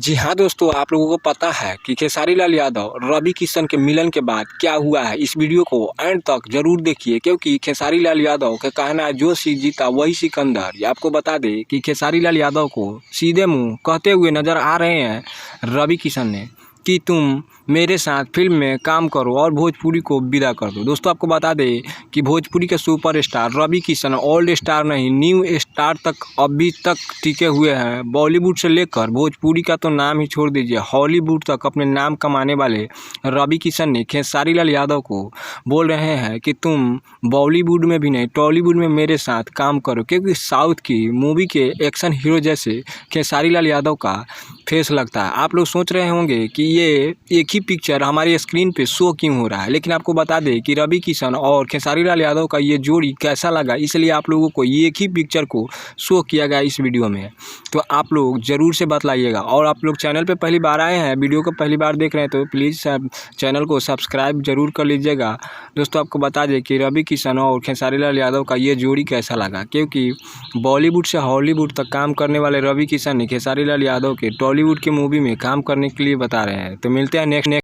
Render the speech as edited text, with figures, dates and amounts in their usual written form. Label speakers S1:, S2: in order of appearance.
S1: जी हाँ दोस्तों, आप लोगों को पता है कि खेसारी लाल यादव रवि किशन के मिलन के बाद क्या हुआ है। इस वीडियो को एंड तक जरूर देखिए, क्योंकि खेसारी लाल यादव का कहना है जो जीता वही सिकंदर। ये आपको बता दे कि खेसारी लाल यादव को सीधे मुंह कहते हुए नजर आ रहे हैं रवि किशन ने कि तुम मेरे साथ फिल्म में काम करो और भोजपुरी को विदा कर दो। दोस्तों आपको बता दें कि भोजपुरी के superstar Ravi Kishan old star नहीं, न्यू स्टार तक अभी तक टिके हुए हैं। बॉलीवुड से लेकर भोजपुरी का तो नाम ही छोड़ दीजिए, हॉलीवुड तक अपने नाम कमाने वाले रवि किशन ने खेसारी लाल यादव को बोल रहे हैं कि तुम बॉलीवुड में भी नहीं, टॉलीवुड में मेरे साथ काम करो, क्योंकि साउथ की मूवी के एक्शन हीरो जैसे खेसारी लाल यादव का फेस लगता है। आप लोग सोच रहे होंगे कि ये एक ही पिक्चर हमारी स्क्रीन पे शो क्यों हो रहा है, लेकिन आपको बता दें कि रवि किशन और खेसारी लाल यादव का ये जोड़ी कैसा लगा, इसलिए आप लोगों को एक ही पिक्चर को शो किया गया इस वीडियो में। तो आप लोग ज़रूर से बतलाइएगा। और आप लोग चैनल पे पहली बार आए हैं, वीडियो को पहली बार देख रहे हैं, तो प्लीज़ चैनल को सब्सक्राइब जरूर कर लीजिएगा। दोस्तों आपको बता दें कि रवि किशन और खेसारी लाल यादव का ये जोड़ी कैसा लगा, क्योंकि बॉलीवुड से हॉलीवुड तक काम करने वाले रवि किशन ने खेसारी लाल यादव के टॉलीवुड की मूवी में काम करने के लिए बता रहे हैं। तो मिलते हैं नेक्स्ट